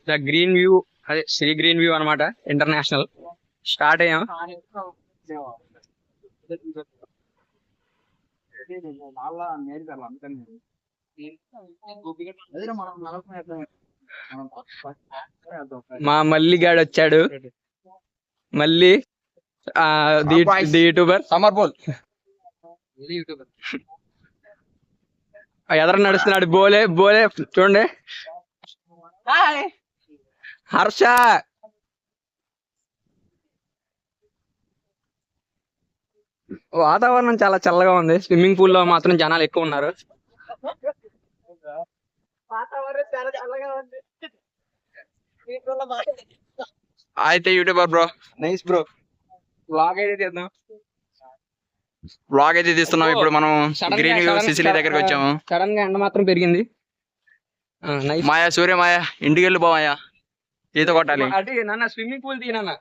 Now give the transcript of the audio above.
The green view, అదే Shri green view అనమాట. International start అయ్యాం. మా మల్లిగాడు వచ్చాడు. మళ్ళీ యూట్యూబర్ సమర్ బోల్ ఎదర నడుస్తున్నాడు. బోలే బోలే చూడండి. హర్ష వాతావరణం చాలా చల్లగా ఉంది. స్విమ్మింగ్ పూల్ లో మాత్రం జనాలు ఎక్కువ ఉన్నారు. అయితే YouTuber bro, nice bro. Vlog అయితే తీద్దాం. బ్లాగ్ అయితే తీస్తున్నాం. ఇప్పుడు మనం గ్రీన్ వ్యూ సిసిలీ దగ్గరికి వచ్చాము. సడన్ గా ఎండ మాత్రం పెరిగింది. మాయా, సూర్య మాయా, ఇంటికి వెళ్ళి పోవాయా, ఈత కొట్టాలి. అది నాన్న స్విమ్మింగ్ పూల్ తీయనా.